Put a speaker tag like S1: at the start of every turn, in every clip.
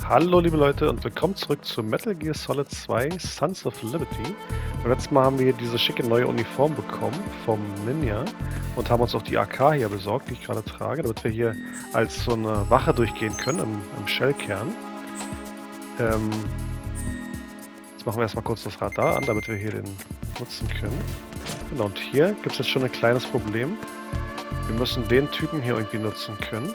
S1: Hallo liebe Leute und willkommen zurück zu Metal Gear Solid 2 Sons of Liberty. Beim letzten Mal haben wir diese schicke neue Uniform bekommen vom Ninja und haben uns auch die AK hier besorgt, die ich gerade trage, damit wir hier als so eine Wache durchgehen können im Shellkern. Jetzt machen wir erstmal kurz das Radar an, damit wir hier den nutzen können. Genau, und hier gibt es jetzt schon ein kleines Problem. Wir müssen den Typen hier irgendwie nutzen können.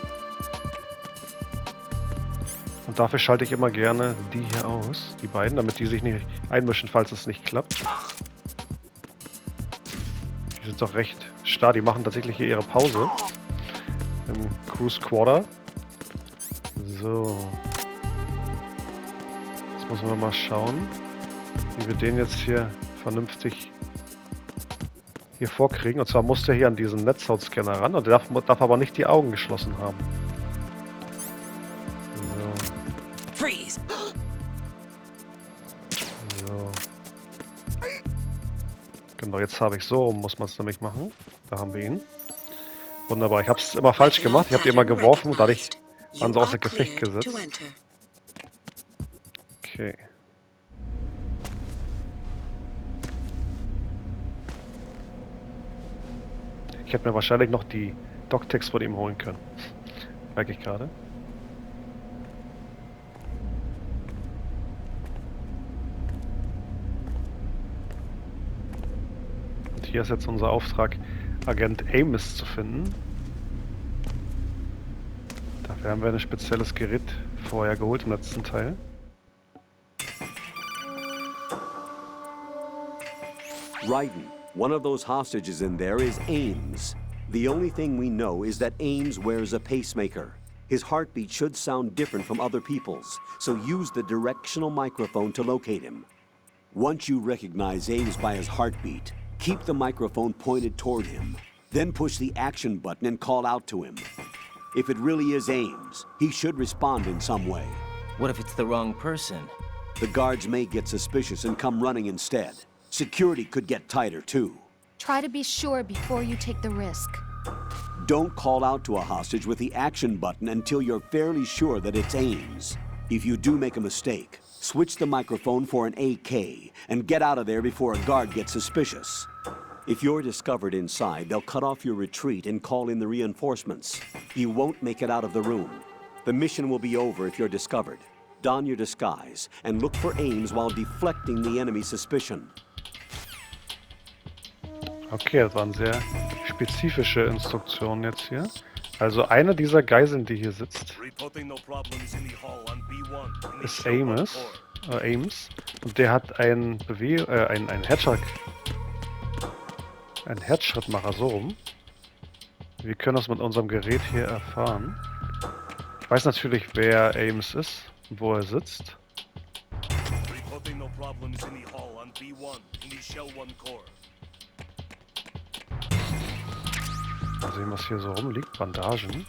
S1: Und dafür schalte ich immer gerne die hier aus, die beiden, damit die sich nicht einmischen, falls es nicht klappt. Die sind doch recht starr, die machen tatsächlich hier ihre Pause im Cruise Quarter. So. Jetzt müssen wir mal schauen, wie wir den jetzt hier vernünftig hier vorkriegen. Und zwar muss der hier an diesen Netzhautscanner ran und der darf aber nicht die Augen geschlossen haben.
S2: Freeze!
S1: So. Genau, jetzt habe ich so, muss man es nämlich machen. Da haben wir ihn. Wunderbar, ich habe es immer falsch gemacht. Ich habe die immer geworfen und dadurch waren sie außer Gefecht gesetzt. Okay. Ich hätte mir wahrscheinlich noch die Doctex von ihm holen können. Merke ich gerade. Hier ist jetzt unser Auftrag, Agent Ames zu finden. Dafür haben wir ein spezielles Gerät vorher geholt im letzten Teil.
S3: Raiden, one of those hostages in there is Ames. The only thing we know is that Ames wears a pacemaker. His heartbeat should sound different from other people's, so use the directional microphone to locate him. Once you recognize Ames by his heartbeat, keep the microphone pointed toward him. Then push the action button and call out to him. If it really is Ames, he should respond in some way.
S2: What if it's the wrong person?
S3: The guards may get suspicious and come running instead. Security could get tighter, too.
S4: Try to be sure before you take the risk.
S3: Don't call out to a hostage with the action button until you're fairly sure that it's Ames. If you do make a mistake, switch the microphone for an AK and get out of there before a guard gets suspicious. If you're discovered inside, they'll cut off your retreat and call in the reinforcements. You won't make it out of the room. The mission will be over if you're discovered. Don your disguise and look for Ames while deflecting the enemy's suspicion.
S1: Okay, das waren sehr spezifische Instruktionen jetzt hier. Also eine dieser Geiseln, die hier sitzt, ist Ames. Und der hat einen Herzschrittmacher, so rum. Wir können das mit unserem Gerät hier erfahren. Ich weiß natürlich, wer Ames ist und wo er sitzt. Mal sehen, was hier so rumliegt. Bandagen.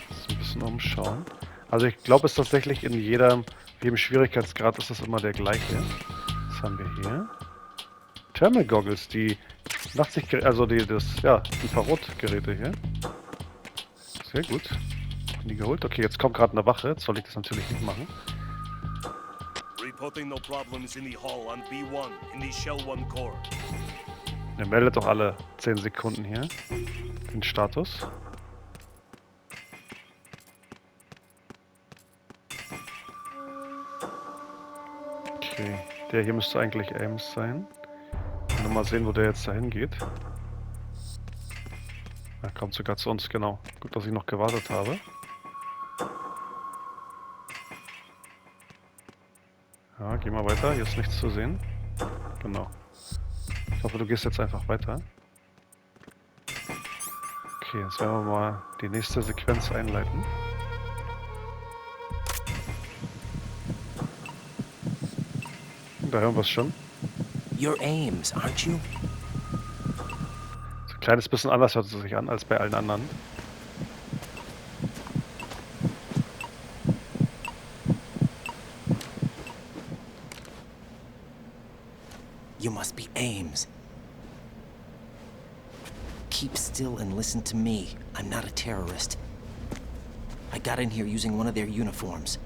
S1: Jetzt ein bisschen umschauen. Also ich glaube, es ist tatsächlich in jedem Schwierigkeitsgrad ist das immer der gleiche. Was haben wir hier? Thermal Goggles, die Nachtsichtgeräte, also die Infrarotgeräte hier. Sehr gut. Haben die geholt? Okay, jetzt kommt gerade eine Wache. Jetzt soll ich das natürlich nicht machen. Er meldet doch alle 10 Sekunden hier den Status. Okay, der hier müsste eigentlich Ames sein. Mal sehen, wo der jetzt dahin geht. Er kommt sogar zu uns, genau. Gut, dass ich noch gewartet habe. Ja, geh mal weiter, hier ist nichts zu sehen. Genau. Ich hoffe, du gehst jetzt einfach weiter. Okay, jetzt werden wir mal die nächste Sequenz einleiten. Da hören wir es schon.
S2: You're Ames, aren't you?
S1: So ein kleines bisschen anders hört es sich an als bei allen anderen.
S2: You must be Ames. Keep still and listen to me. I'm not a terrorist. I got in here using one of their uniforms.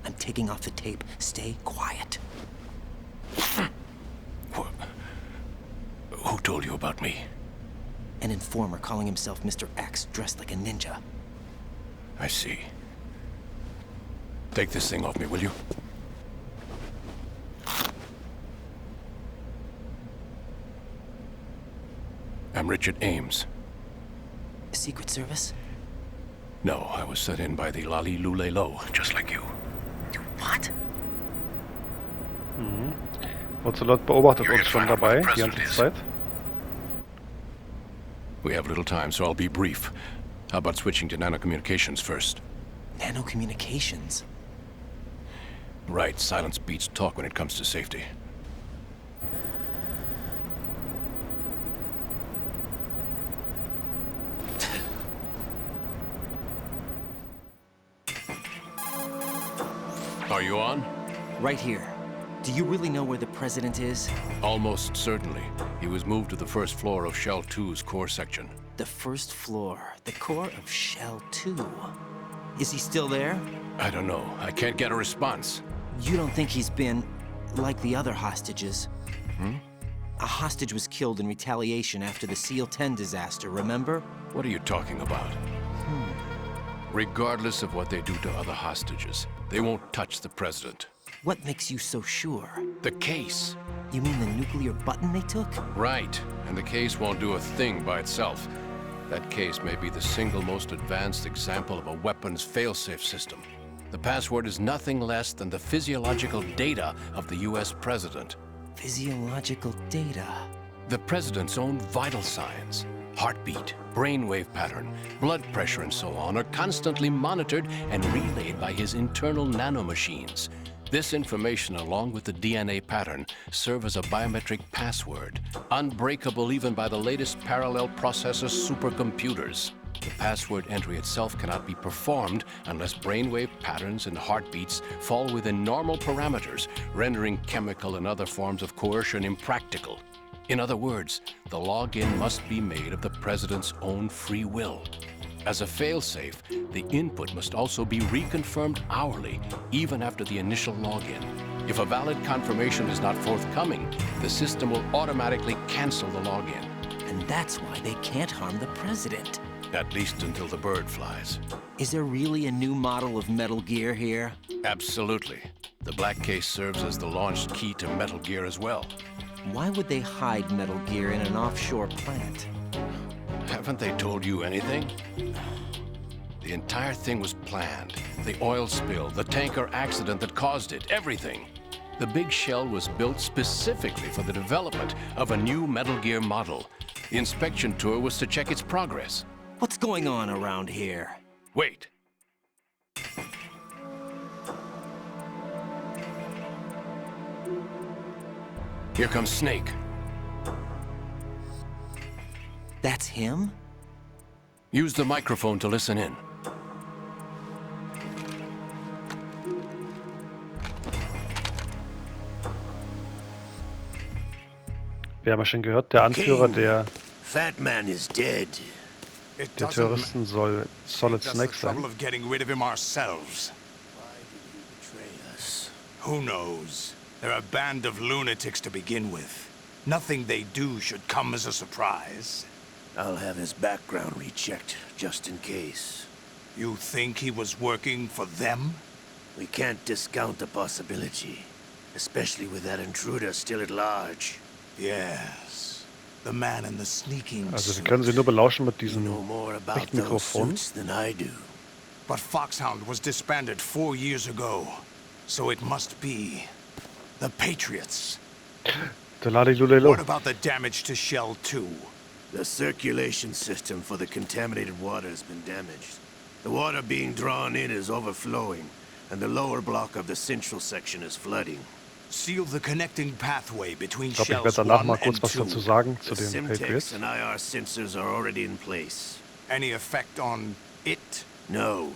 S2: I'm taking off the tape. Stay quiet.
S5: Who told you about me?
S2: An informer calling himself Mr. X, dressed like a ninja.
S5: I see. Take this thing off me, will you? I'm Richard Ames.
S2: Secret Service?
S5: No, I was sent in by the Lali Lule Lo, just like you.
S2: What?
S1: Ocelot beobachtet
S5: You're
S1: uns schon
S5: gonna find out
S1: dabei,
S5: what the
S1: die ganze
S5: president is.
S1: Zeit.
S5: We have little time, so I'll be brief. How about switching to nanocommunications first?
S2: Nanocommunications?
S5: Right, silence beats talk when it comes to safety. Are you on?
S2: Right here. Do you really know where the president is?
S5: Almost certainly. He was moved to the first floor of Shell 2's core section.
S2: The first floor. The core of Shell 2. Is he still there?
S5: I don't know. I can't get a response.
S2: You don't think he's been like the other hostages? A hostage was killed in retaliation after the SEAL 10 disaster, remember?
S5: What are you talking about? Regardless of what they do to other hostages, they won't touch the president.
S2: What makes you so sure?
S5: The case.
S2: You mean the nuclear button they took?
S5: Right. And the case won't do a thing by itself. That case may be the single most advanced example of a weapons failsafe system. The password is nothing less than the physiological data of the US president.
S2: Physiological data.
S5: The president's own vital signs, heartbeat, brainwave pattern, blood pressure, and so on are constantly monitored and relayed by his internal nanomachines. This information, along with the DNA pattern, serve as a biometric password, unbreakable even by the latest parallel processor supercomputers. The password entry itself cannot be performed unless brainwave patterns and heartbeats fall within normal parameters, rendering chemical and other forms of coercion impractical. In other words, the login must be made of the president's own free will. As a failsafe, the input must also be reconfirmed hourly, even after the initial login. If a valid confirmation is not forthcoming, the system will automatically cancel the login.
S2: And that's why they can't harm the president.
S5: At least until the bird flies.
S2: Is there really a new model of Metal Gear here?
S5: Absolutely. The black case serves as the launch key to Metal Gear as well.
S2: Why would they hide Metal Gear in an offshore plant?
S5: Haven't they told you anything? The entire thing was planned. The oil spill, the tanker accident that caused it, everything. The big shell was built specifically for the development of a new Metal Gear model. The inspection tour was to check its progress.
S2: What's going on around here?
S5: Wait. Here comes Snake.
S2: That's him?
S5: Use the microphone to listen in.
S1: Wir haben ja schon gehört, der Anführer der
S6: Fat man is dead.
S1: Der Terroristen soll Solid Snake sein.
S7: Trouble of getting rid of him ourselves.
S6: Why did he betray us?
S7: Who knows? They're a band of lunatics to begin with. Nothing they do should come as a surprise.
S6: I'll have his background rechecked, just in case.
S7: You think he was working for them?
S6: We can't discount the possibility, especially with that intruder still at large.
S7: Yes. The man in the sneaking
S1: Also wir
S7: suit.
S1: können sie nur belauschen mit
S6: You
S1: diesem
S6: know more about those
S1: Richtmikrofon.
S6: suits than I do.
S7: But Foxhound was disbanded 4 years ago. So it must be the Patriots.
S1: Der Ladilulelo.
S7: What about the damage to Shell 2?
S6: The circulation system for the contaminated water has been damaged. The water being drawn in is overflowing, and the lower block of the central section is flooding.
S7: Seal the connecting pathway between
S1: Ich glaube, ich werde
S7: Shells
S1: danach
S7: 1
S1: mal kurz
S7: and
S1: was
S7: 2.
S1: dazu sagen, zu
S6: The
S1: den
S6: Simtex
S1: Patriots.
S6: and IR sensors are already in place.
S7: Any effect on it?
S6: No,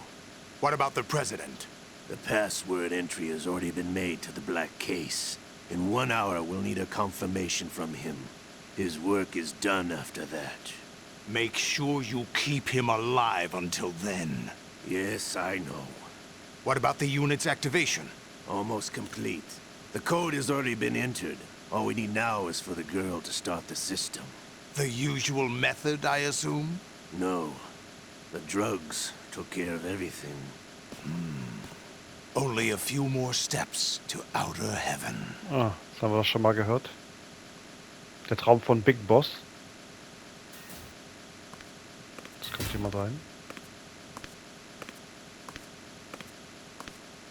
S7: What about the President?
S6: the password entry has already been made to the black case. In 1 hour, we'll need a confirmation from him. His work is done after that.
S7: Make sure you keep him alive until then.
S6: Yes, I know.
S7: What about the unit's activation?
S6: Almost complete. The code has already been entered. All we need now is for the girl to start the system.
S7: The usual method, I assume?
S6: No. The drugs took care of everything.
S7: Only a few more steps to outer heaven.
S1: Ah, das haben wir doch schon mal gehört. Der Traum von Big Boss. Das kommt hier mal rein.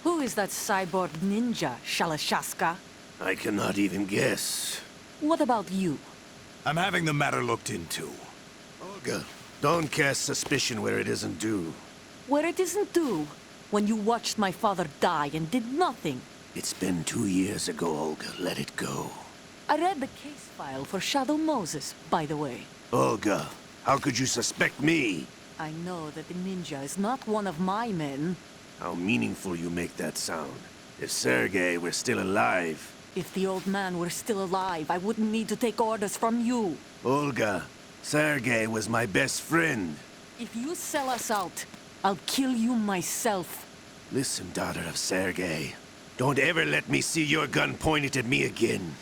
S8: Who is that cyborg ninja, Schleichaction?
S6: I cannot even guess.
S8: What about you?
S7: I'm having the matter looked into.
S6: Olga, don't cast suspicion where it isn't due.
S8: Where it isn't due, when you watched my father die and did nothing.
S6: It's been 2 years ago, Olga. Let it go.
S8: I read the case file for Shadow Moses, by the way.
S6: Olga, how could you suspect me?
S8: I know that the ninja is not one of my men.
S6: How meaningful you make that sound. If Sergei were still alive...
S8: If the old man were still alive, I wouldn't need to take orders from you.
S6: Olga, Sergei was my best friend.
S8: If you sell us out, I'll kill you myself.
S6: Listen, daughter of Sergei. Don't ever let me see your gun pointed at me again.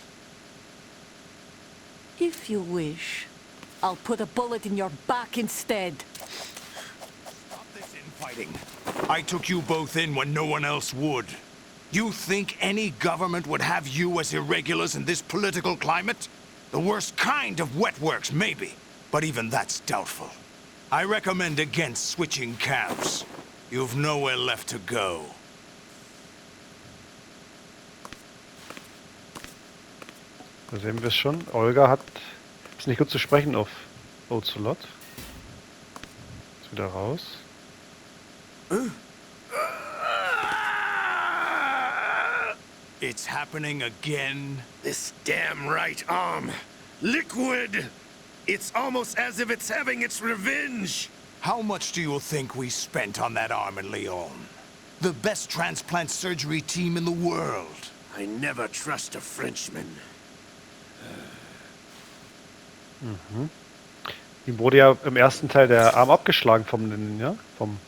S8: If you wish, I'll put a bullet in your back instead.
S7: Stop this infighting. I took you both in when no one else would. You think any government would have you as irregulars in this political climate? The worst kind of wet works, maybe. But even that's doubtful. I recommend against switching camps. You've nowhere left to go.
S1: Da sehen wir es schon. Olga ist nicht gut zu sprechen auf Ocelot. Ist wieder raus.
S7: It's happening again.
S6: This damn right arm. Liquid! It's almost as if it's having its revenge.
S7: How much do you think we spent on that arm in Lyon? The best transplant surgery team in the world.
S6: I never trust a Frenchman.
S1: Ihm wurde ja im ersten Teil der Arm abgeschlagen vom Ninja,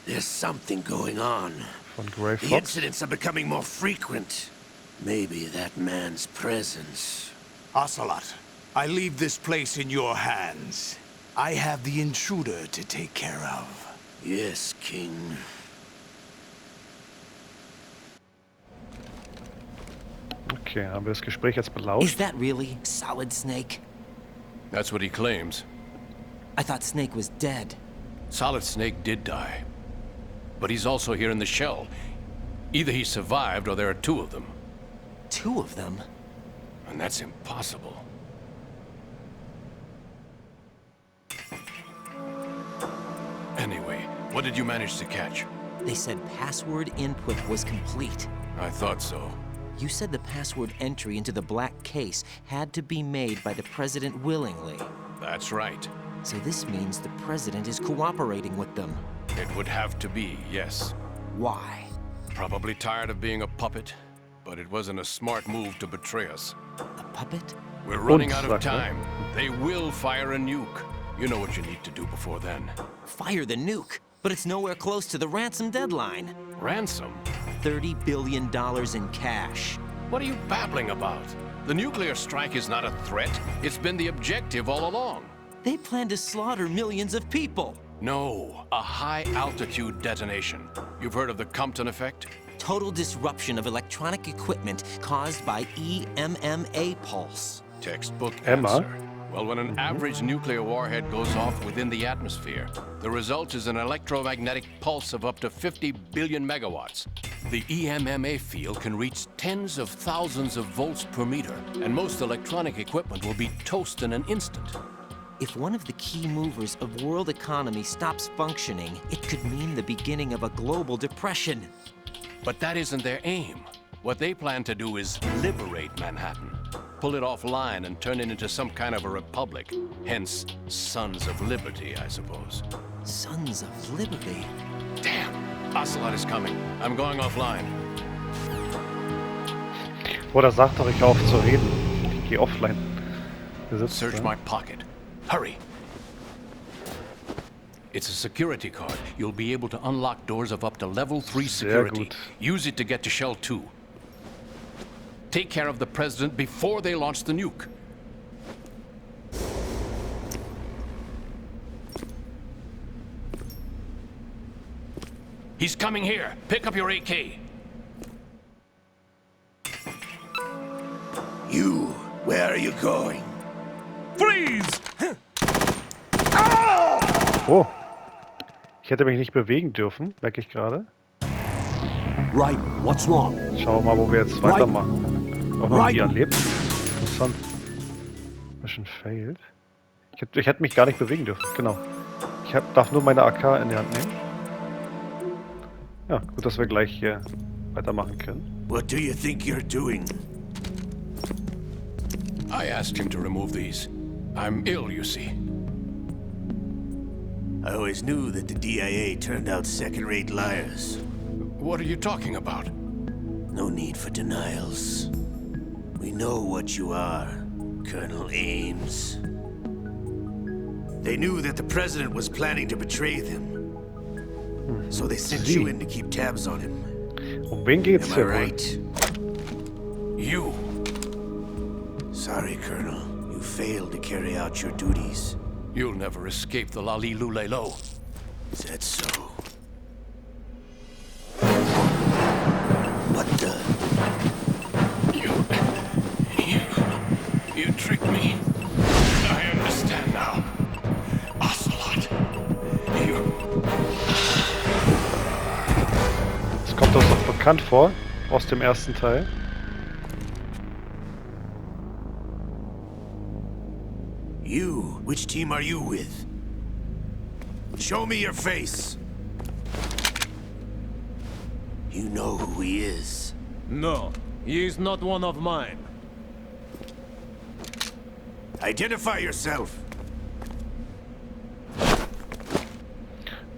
S6: There's something going on.
S1: von Grey
S6: The
S1: Fox.
S6: incidents are becoming more frequent. Maybe that man's presence.
S7: Ocelot, I leave this place in your hands. I have the intruder to take care of.
S6: Yes, King.
S1: Okay, haben wir das Gespräch jetzt belauscht.
S2: Is that really Solid Snake?
S5: That's what he claims.
S2: I thought Snake was dead.
S5: Solid Snake did die. But he's also here in the shell. Either he survived or there are two of them.
S2: Two of them?
S5: And that's impossible. Anyway, what did you manage to catch?
S2: They said password input was complete.
S5: I thought so.
S2: You said the password entry into the black case had to be made by the president willingly.
S5: That's right.
S2: So this means the president is cooperating with them.
S5: It would have to be, yes.
S2: Why?
S5: Probably tired of being a puppet, but it wasn't a smart move to betray us.
S2: A puppet?
S5: We're running out of
S1: Unflacker.
S5: time. They will fire a nuke. You know what you need to do before then.
S2: Fire the nuke, but it's nowhere close to the ransom deadline.
S5: Ransom?
S2: $30 billion in cash.
S5: What are you babbling about? The nuclear strike is not a threat. It's been the objective all along.
S2: They plan to slaughter millions of people.
S5: No, a high-altitude detonation. You've heard of the Compton effect?
S2: Total disruption of electronic equipment caused by EMMA pulse.
S5: Textbook
S1: Emma?
S5: answer. Well, when an average nuclear warhead goes off within the atmosphere, the result is an electromagnetic pulse of up to 50 billion megawatts. The EMMA field can reach tens of thousands of volts per meter, and most electronic equipment will be toast in an instant.
S2: If one of the key movers of world economy stops functioning, it could mean the beginning of a global depression.
S5: But that isn't their aim. What they plan to do is liberate Manhattan. Pull it offline and turn it into some kind of a republic. Hence, Sons of Liberty, I suppose.
S2: Sons of Liberty?
S5: Damn! Ocelot is coming. I'm going offline.
S1: Oder sag doch, ich hör auf zu reden. Ich geh offline. Wir sitzen
S5: Search
S1: da.
S5: my pocket. Hurry! It's a security card. You'll be able to unlock doors of up to level 3
S1: Sehr
S5: security.
S1: gut.
S5: Use it to get to Shell 2. Take care of the president before they launch the nuke. He's coming here. Pick up your AK.
S6: You, where are you going?
S1: Oh. Ich hätte mich nicht bewegen dürfen, merke ich gerade.
S3: Right, what's wrong?
S1: Schauen wir mal, wo wir jetzt weitermachen. Auch noch die erlebt. Interessant. Mission failed. Ich hätte mich gar nicht bewegen dürfen, genau. Darf nur meine AK in die Hand nehmen. Ja, gut, dass wir gleich hier weitermachen können.
S6: What do you think you're doing?
S5: I asked him to remove these. I'm ill, you see.
S6: I always knew that the DIA turned out second-rate liars.
S5: What are you talking about?
S6: No need for denials. We know what you are, Colonel Ames. They knew that the president was planning to betray them. So they sent you in to keep tabs on him.
S1: Wen geht's
S6: Am I
S1: hier wohl?
S6: right?
S5: You.
S6: Sorry, Colonel. You failed to carry out your duties.
S5: You'll never escape the Lali Lulelo.
S6: Is that so? What the?
S5: You tricked me. I understand now. Ocelot.
S1: Das kommt uns doch bekannt vor, aus dem ersten Teil.
S6: You, which team are you with? Show me your face. You know who he is.
S9: No, he is not one of mine.
S6: Identify yourself.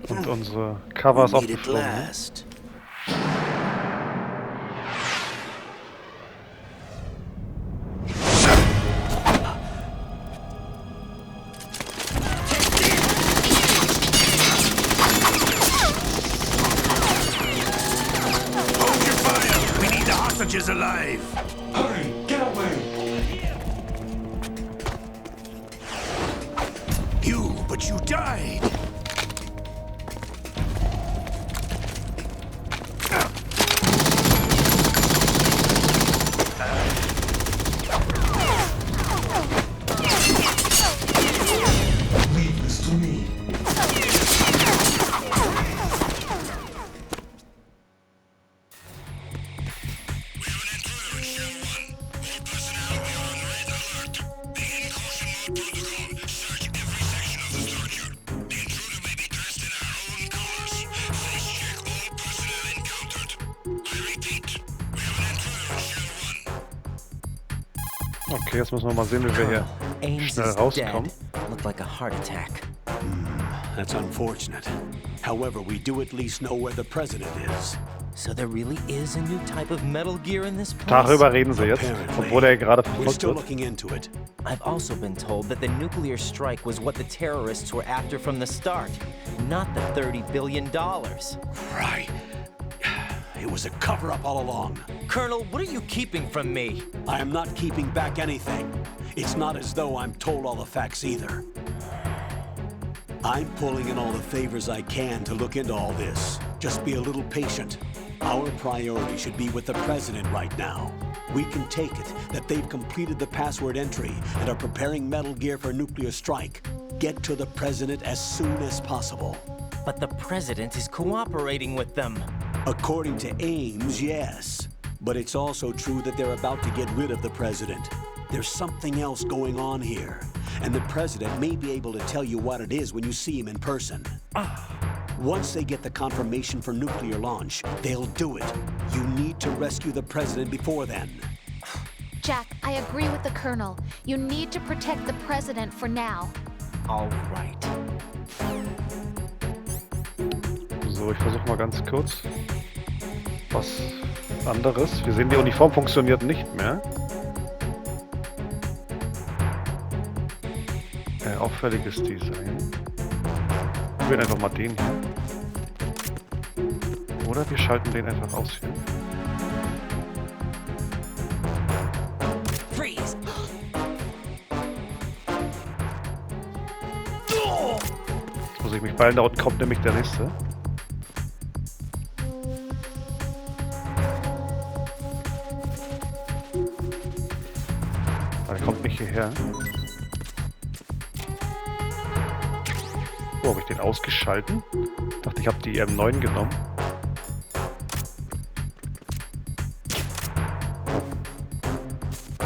S1: Und unsere Cover ist
S6: We meet at
S1: aufgeflogen. Ne?
S6: last. Hold your fire. We need the hostages alive.
S9: Hurry, get away!
S6: But you died.
S9: Leave this to me.
S1: Okay, jetzt müssen wir mal sehen, wie wir hier
S2: Ames
S1: schnell
S2: is
S1: rauskommen.
S2: dead. Looked like a heart attack.
S3: That's unfortunate. However, we do at least know where the president is.
S2: So there really is a new type of Metal Gear in this place?
S1: Darüber reden sie jetzt,
S3: Apparently.
S1: obwohl er gerade
S3: We're
S1: verfolgt
S3: still
S1: wird.
S3: looking into it.
S2: I've also been told that the nuclear strike was what the terrorists were after from the start, not the $30 billion.
S3: Right. It was a cover-up all along.
S2: Colonel, what are you keeping from me?
S3: I am not keeping back anything. It's not as though I'm told all the facts either. I'm pulling in all the favors I can to look into all this. Just be a little patient. Our priority should be with the president right now. We can take it that they've completed the password entry and are preparing Metal Gear for nuclear strike. Get to the president as soon as possible.
S2: But the president is cooperating with them.
S3: According to Ames, yes. But it's also true that they're about to get rid of the president. There's something else going on here. And the president may be able to tell you what it is when you see him in person. Once they get the confirmation for nuclear launch, they'll do it. You need to rescue the president before then.
S4: Jack, I agree with the Colonel. You need to protect the President for now.
S2: All right.
S1: So, ich versuche mal ganz kurz was anderes. Wir sehen, die Uniform funktioniert nicht mehr. Auffälliges Design. probieren einfach mal den hier. Oder wir schalten den einfach aus hier.
S2: Freeze!
S1: Jetzt muss ich mich beeilen, da unten kommt nämlich der nächste. Der kommt nicht hierher. Oh, habe ich den ausgeschalten? Dachte, ich habe die M9 genommen.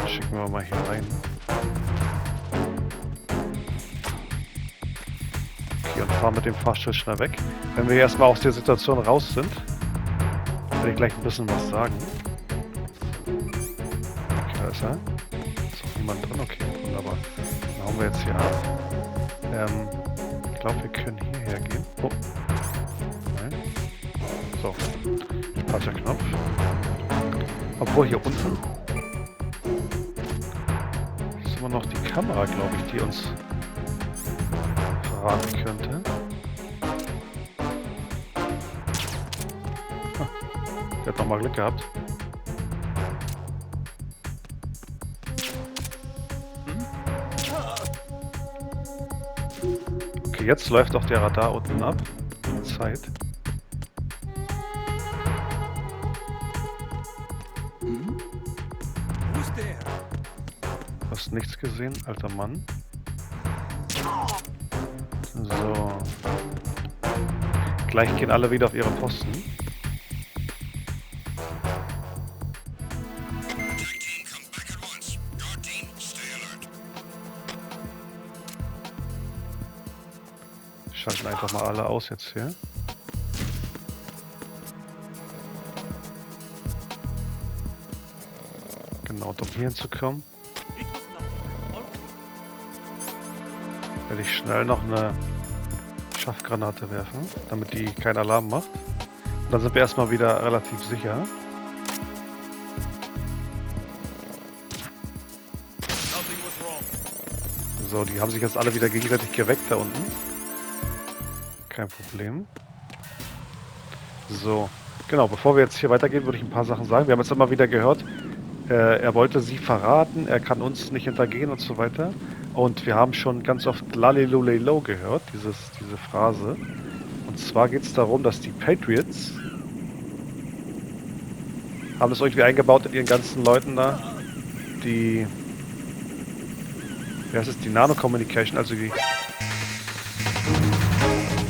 S1: Schicken wir mal hier rein. Okay, und fahren mit dem Fahrstuhl schnell weg. Wenn wir erstmal aus der Situation raus sind, werde ich gleich ein bisschen was sagen. Okay, da ist er. Ist auch niemand drin? Okay, wunderbar. Dann hauen wir jetzt hier ab. Ich glaube, wir können hierher gehen. Oh. Nein. So. Falscher Knopf. Obwohl hier unten ist immer noch die Kamera, glaube ich, die uns verraten könnte. Ah, der hat nochmal Glück gehabt. Okay, jetzt läuft auch der Radar unten ab. Zeit. Du hast nichts gesehen, alter Mann. So. Gleich gehen alle wieder auf ihre Posten. Schalten einfach mal alle aus jetzt hier. Genau, um hier hinzukommen, werde ich schnell noch eine Schaffgranate werfen, damit die keinen Alarm macht. Und dann sind wir erstmal wieder relativ sicher. So, die haben sich jetzt alle wieder gegenseitig geweckt da unten. Kein Problem. So, genau, bevor wir jetzt hier weitergehen, würde ich ein paar Sachen sagen. Wir haben jetzt immer wieder gehört, er wollte sie verraten, er kann uns nicht hintergehen und so weiter. Und wir haben schon ganz oft Lalilulelo gehört, diese Phrase. Und zwar geht es darum, dass die Patriots haben das irgendwie eingebaut in ihren ganzen Leuten da, die, wie heißt es, die Nano-Communication, also die...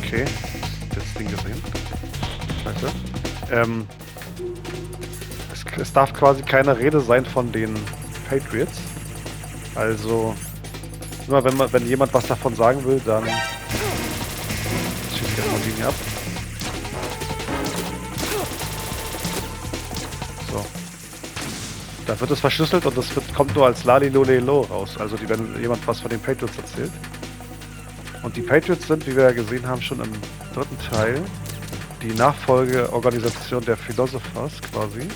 S1: Okay, das Ding gesehen. Scheiße. Es darf quasi keine Rede sein von den Patriots. Also, immer wenn jemand was davon sagen will, dann schieße ich erstmal die ab. So. Dann wird es verschlüsselt und das kommt nur als Lalilolelo raus. Also wenn jemand was von den Patriots erzählt. Und die Patriots sind, wie wir ja gesehen haben, schon im dritten Teil die Nachfolgeorganisation der Philosophers quasi.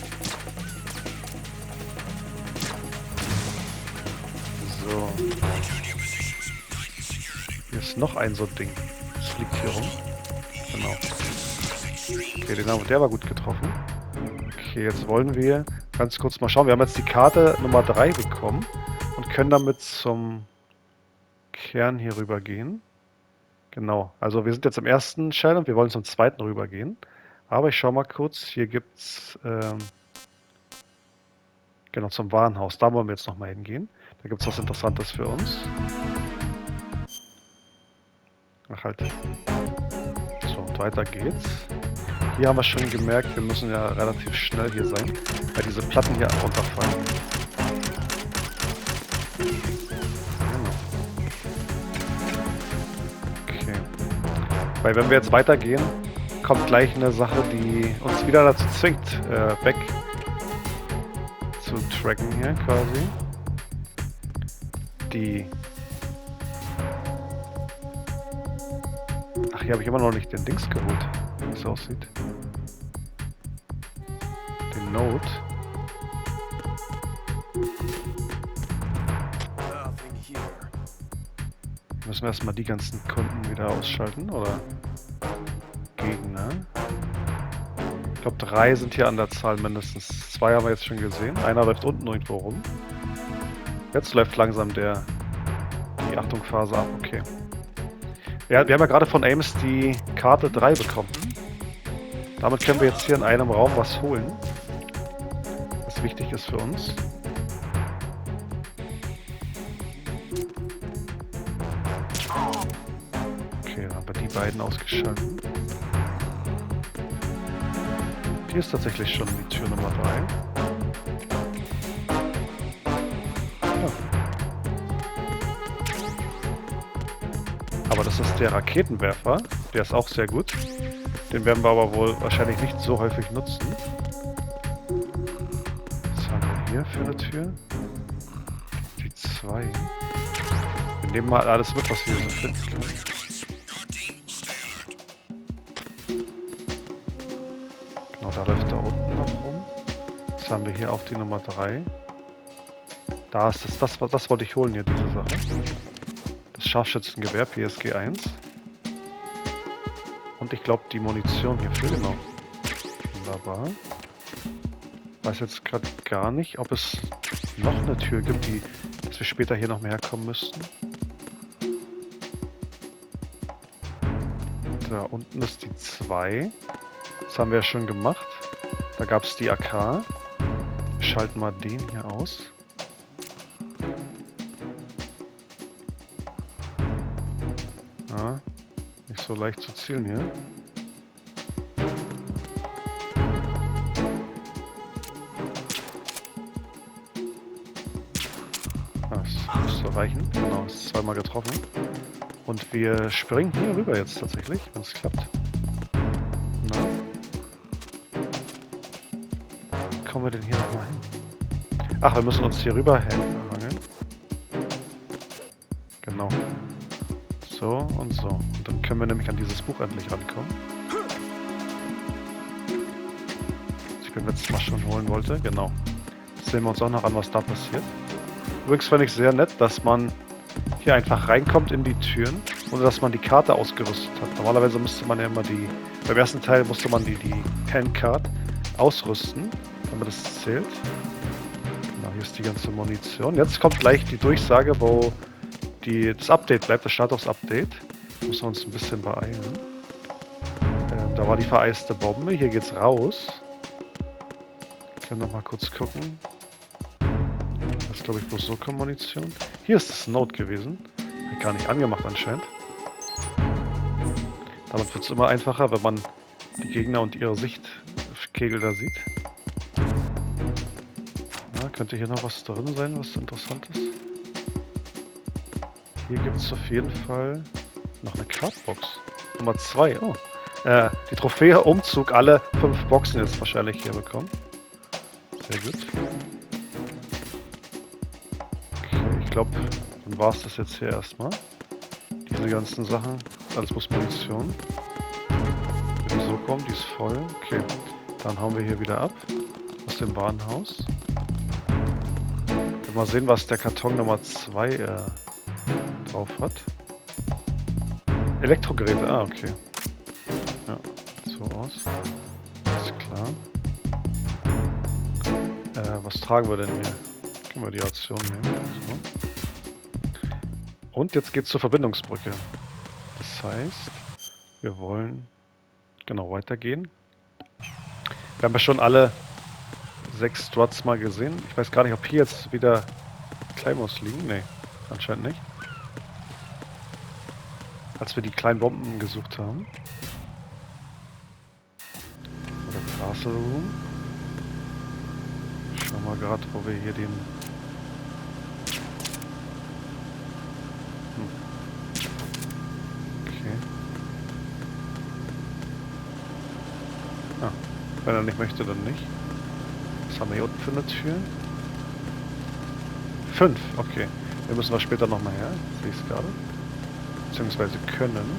S1: So. Hier ist noch ein so Ding. Das fliegt hier rum. Genau. Okay, der war gut getroffen. Okay, jetzt wollen wir ganz kurz mal schauen. Wir haben jetzt die Karte Nummer 3 bekommen und können damit zum Kern hier rüber gehen. Genau, also wir sind jetzt im ersten Shell und wir wollen zum zweiten rübergehen. Aber ich schau mal kurz, hier gibt's genau zum Warenhaus. Da wollen wir jetzt nochmal hingehen. Da gibt es was Interessantes für uns. Ach halt. So, und weiter geht's. Hier haben wir schon gemerkt, wir müssen ja relativ schnell hier sein, weil diese Platten hier runterfallen. Weil wenn wir jetzt weitergehen, kommt gleich eine Sache, die uns wieder dazu zwingt, weg zu tracken hier quasi. Ach, hier habe ich immer noch nicht den Dings geholt, wie es aussieht. Den Note. Müssen wir erstmal die ganzen Kunden wieder ausschalten, oder? Ich glaube 3 sind hier an der Zahl mindestens. 2 haben wir jetzt schon gesehen. Einer läuft unten irgendwo rum. Jetzt läuft langsam die Achtungsphase ab. Okay. Ja, wir haben ja gerade von Ames die Karte 3 bekommen. Damit können wir jetzt hier in einem Raum was holen. Was wichtig ist für uns. Okay, dann haben wir die beiden ausgeschaltet. Hier ist tatsächlich schon die Tür Nummer 3. Ja. Aber das ist der Raketenwerfer. Der ist auch sehr gut. Den werden wir aber wohl wahrscheinlich nicht so häufig nutzen. Was haben wir hier für eine Tür? Die 2. Wir nehmen mal alles mit, was wir hier so finden können. Genau, da läuft da unten noch rum. Jetzt haben wir hier auch die Nummer 3. Da ist das wollte ich holen hier, diese Sache. Das Scharfschützengewehr, PSG 1. Und ich glaube die Munition hierfür, genau. Wunderbar. Ich weiß jetzt gerade gar nicht, ob es noch eine Tür gibt, dass wir später hier noch mehr herkommen müssten. Da unten ist die 2. Das haben wir ja schon gemacht. Da gab es die AK. Wir schalten mal den hier aus. Ja, nicht so leicht zu zielen hier. Das müsste reichen. Genau, ist zweimal getroffen. Und wir springen hier rüber jetzt tatsächlich, wenn es klappt. Na? Kommen wir denn hier nochmal hin? Ach, wir müssen uns hier rüber hangeln. Genau. So und so. Und dann können wir nämlich an dieses Buch endlich rankommen. Das ich beim letzten Mal schon holen wollte. Genau. Jetzt sehen wir uns auch noch an, was da passiert. Übrigens fand ich sehr nett, dass man hier einfach reinkommt in die Türen, ohne dass man die Karte ausgerüstet hat. Normalerweise müsste man ja immer beim ersten Teil musste man die Handcard ausrüsten, damit es zählt. Genau, hier ist die ganze Munition. Jetzt kommt gleich die Durchsage, wo das Update bleibt, das Status-Update. Müssen wir uns ein bisschen beeilen. Da war die vereiste Bombe. Hier geht's raus. Wir können noch mal kurz gucken. Das ist, glaube ich, bloß so Munition. Hier ist das Note gewesen. Wird gar nicht angemacht anscheinend. Damit wird es immer einfacher, wenn man die Gegner und ihre Sichtkegel da sieht. Ja, könnte hier noch was drin sein, was interessant ist. Hier gibt es auf jeden Fall noch eine Cardbox. Nummer 2. Oh. Die Trophäe Umzug, alle 5 Boxen jetzt wahrscheinlich hier bekommen. Sehr gut. Okay, ich glaube, dann war es das jetzt hier erstmal. Diese ganzen Sachen, alles bloß Munition. Wenn die so kommen, die ist voll. Okay, dann hauen wir hier wieder ab. Aus dem Warenhaus. Mal sehen, was der Karton Nummer 2 drauf hat. Elektrogeräte, okay. Ja, so aus. Alles klar. Was tragen wir denn hier? Können wir die Ration nehmen. So. Und jetzt geht's zur Verbindungsbrücke. Das heißt, wir wollen genau weitergehen. Wir haben ja schon alle 6 Struts mal gesehen. Ich weiß gar nicht, ob hier jetzt wieder Claymores liegen. Nee, anscheinend nicht. Als wir die kleinen Bomben gesucht haben. Oder Castle Room. Schauen wir mal gerade, wo wir hier den... Okay. Ah, wenn er nicht möchte, dann nicht. Was haben wir hier unten für eine Tür? 5, okay. Wir müssen wir später nochmal her. Sehe ich es gerade. Beziehungsweise können.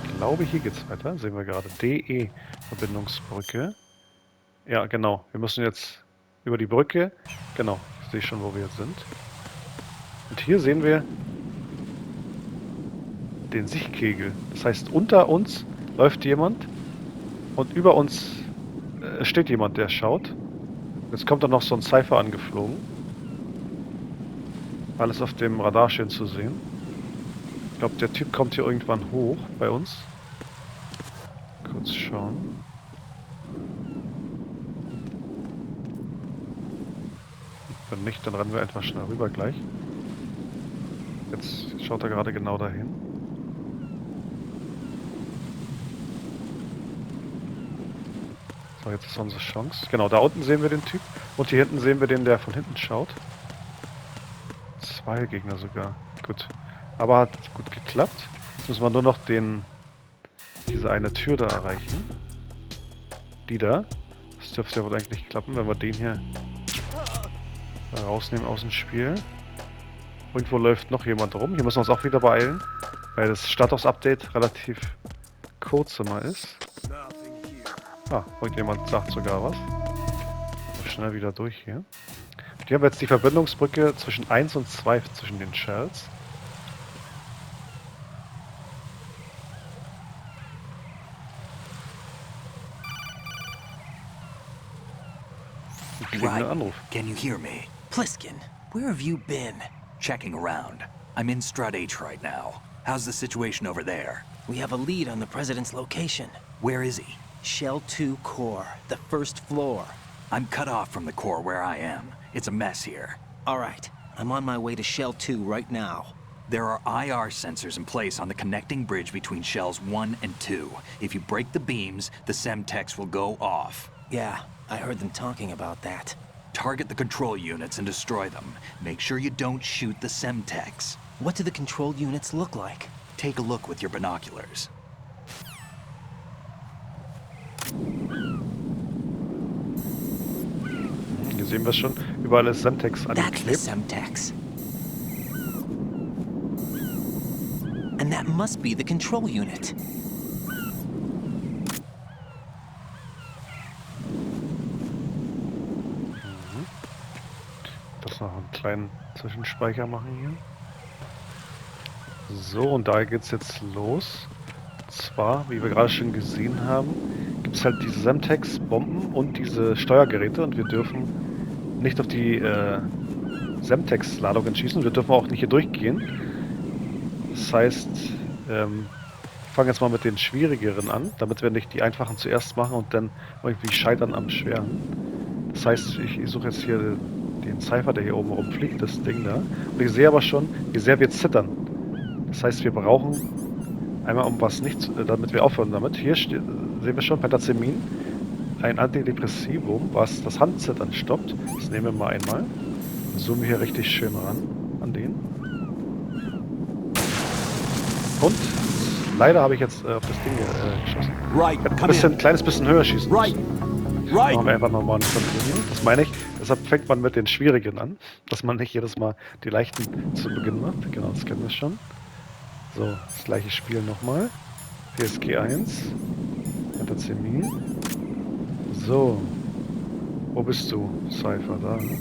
S1: Ich glaube, hier geht's weiter. Sehen wir gerade. DE Verbindungsbrücke. Ja, genau. Wir müssen jetzt über die Brücke. Genau. Ich sehe schon, wo wir jetzt sind. Und hier sehen wir den Sichtkegel. Das heißt, unter uns läuft jemand und über uns steht jemand, der schaut. Jetzt kommt dann noch so ein Cypher angeflogen. Alles auf dem Radar schön zu sehen. Ich glaube, der Typ kommt hier irgendwann hoch bei uns. Kurz schauen. Wenn nicht, dann rennen wir einfach schnell rüber gleich. Jetzt schaut er gerade genau dahin. So, jetzt ist unsere Chance. Genau, da unten sehen wir den Typ. Und hier hinten sehen wir den, der von hinten schaut. 2 Gegner sogar. Gut. Aber hat gut geklappt. Jetzt müssen wir nur noch diese eine Tür da erreichen. Die da. Das dürfte ja wohl eigentlich klappen, wenn wir den hier rausnehmen aus dem Spiel. Irgendwo läuft noch jemand rum. Hier müssen wir uns auch wieder beeilen, weil das Status-Update relativ kurz immer ist. Ah, irgendjemand sagt sogar was. So, schnell wieder durch hier. Hier haben wir jetzt die Verbindungsbrücke zwischen 1 und 2 zwischen den Shells. Wir kriegen einen Anruf.
S10: Can you hear me?
S2: Pliskin, where have you been?
S10: Checking around. I'm in Strut H right now. How's the situation over there?
S2: We have a lead on the president's location.
S10: Where is he?
S2: Shell 2 core, the first floor.
S10: I'm cut off from the core where I am. It's a mess here.
S2: All right, I'm on my way to Shell 2 right now.
S10: There are IR sensors in place on the connecting bridge between Shells 1 and 2. If you break the beams, the Semtex will go off.
S2: Yeah, I heard them talking about that.
S10: Target the control units and destroy them. Make sure you don't shoot the Semtex.
S2: What do the control units look like?
S10: Take a look with your binoculars.
S1: Hier sehen wir schon, überall ist Semtex
S2: That's the
S1: angeklebt.
S2: Semtex. And that must be the control unit.
S1: Das noch einen kleinen Zwischenspeicher machen hier. So, und da geht's jetzt los. Und zwar, wie wir gerade schon gesehen haben, gibt es halt diese Semtex-Bomben und diese Steuergeräte und wir dürfen nicht auf die Semtex-Ladungen schießen. Wir dürfen auch nicht hier durchgehen. Das heißt, ich fange jetzt mal mit den schwierigeren an, damit wir nicht die einfachen zuerst machen und dann irgendwie scheitern am schweren. Das heißt, ich suche jetzt hier den Cypher, der hier oben rumfliegt, das Ding da. Und ich sehe aber schon, wie sehr wir zittern. Das heißt, wir brauchen einmal damit wir aufhören damit. Hier sehen wir schon Pentazemin, ein Antidepressivum, was das Handzittern stoppt. Das nehmen wir mal einmal. Zoomen hier richtig schön ran an den. Und leider habe ich jetzt auf das Ding geschossen.
S3: Right,
S1: Ich hätte ein kleines bisschen höher schießen
S3: Right.
S1: müssen.
S3: Right.
S1: Machen wir einfach nochmal eine Kontrolle. Das meine ich. Deshalb fängt man mit den schwierigen an, dass man nicht jedes Mal die leichten zu Beginn macht. Genau, das kennen wir schon. So, das gleiche Spiel nochmal. PSG 1. Pentazemin. So. Wo bist du, Cypher? Da. Ein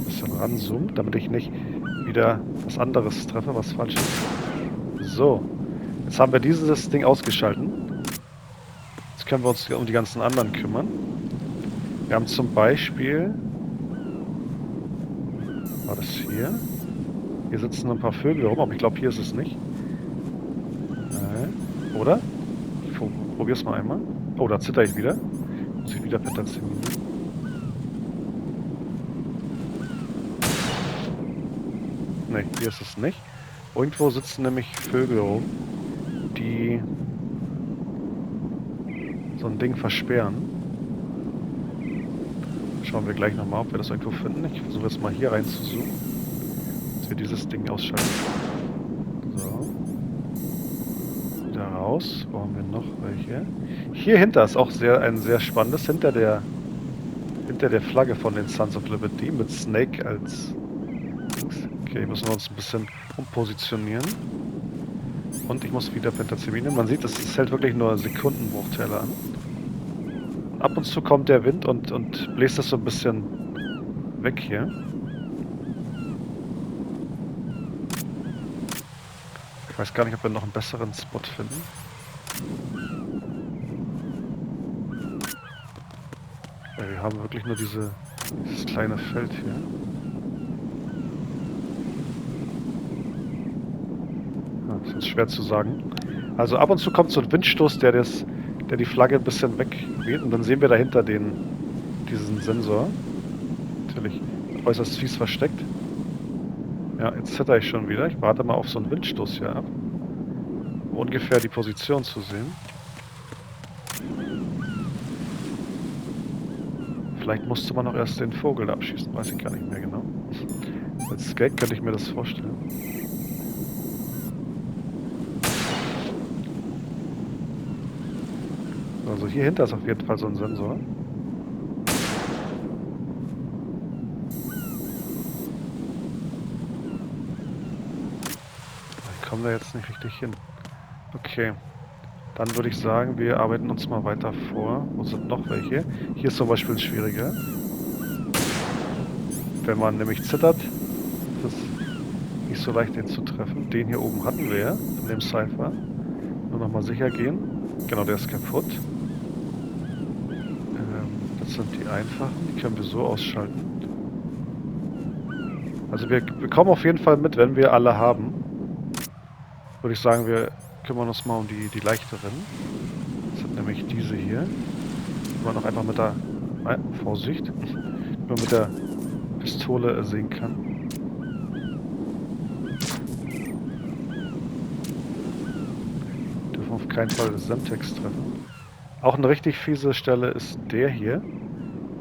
S1: bisschen ranzoomen, damit ich nicht wieder was anderes treffe, was falsch ist. So. Jetzt haben wir dieses Ding ausgeschalten. Jetzt können wir uns um die ganzen anderen kümmern. Wir haben zum Beispiel... War das hier? Hier sitzen ein paar Vögel rum, aber ich glaube, hier ist es nicht. Oder? Ich probier's mal einmal. Oh, da zitter ich wieder. Muss ich wieder Pentazemin. Ne, hier ist es nicht. Irgendwo sitzen nämlich Vögel rum, die so ein Ding versperren. Schauen wir gleich nochmal, ob wir das irgendwo finden. Ich versuche jetzt mal hier rein zu zoomen, dass wir dieses Ding ausschalten. So. Wieder raus. Wo haben wir noch welche? Hier hinter ist auch ein sehr spannendes. Hinter der Flagge von den Sons of Liberty mit Snake als Dings. Okay, müssen wir uns ein bisschen umpositionieren. Und ich muss wieder Pentazemin nehmen. Man sieht, es hält wirklich nur Sekundenbruchteile an. Ab und zu kommt der Wind und bläst das so ein bisschen weg hier. Ich weiß gar nicht, ob wir noch einen besseren Spot finden. Ja, wir haben wirklich nur dieses kleine Feld hier. Ja, das ist jetzt schwer zu sagen. Also ab und zu kommt so ein Windstoß, der die Flagge ein bisschen wegweht. Und dann sehen wir dahinter diesen Sensor. Natürlich äußerst fies versteckt. Ja, jetzt zitter ich schon wieder. Ich warte mal auf so einen Windstoß hier ab. Um ungefähr die Position zu sehen. Vielleicht musste man noch erst den Vogel abschießen. Weiß ich gar nicht mehr genau. Als Gag könnte ich mir das vorstellen. Also hier hinter ist auf jeden Fall so ein Sensor. Ich komme da jetzt nicht richtig hin. Okay. Dann würde ich sagen, wir arbeiten uns mal weiter vor. Wo sind noch welche? Hier ist zum Beispiel ein schwieriger. Wenn man nämlich zittert, ist es nicht so leicht, den zu treffen. Den hier oben hatten wir ja, in dem Cypher. Nur nochmal sicher gehen. Genau, der ist kaputt. Das sind die einfachen. Die können wir so ausschalten. Also wir kommen auf jeden Fall mit, wenn wir alle haben. Würde ich sagen, wir kümmern uns mal um die leichteren. Das sind nämlich diese hier. Die man auch einfach mit der... Nein, Vorsicht. Nur mit der Pistole sehen kann. Dürfen auf keinen Fall das Semtex treffen. Auch eine richtig fiese Stelle ist der hier.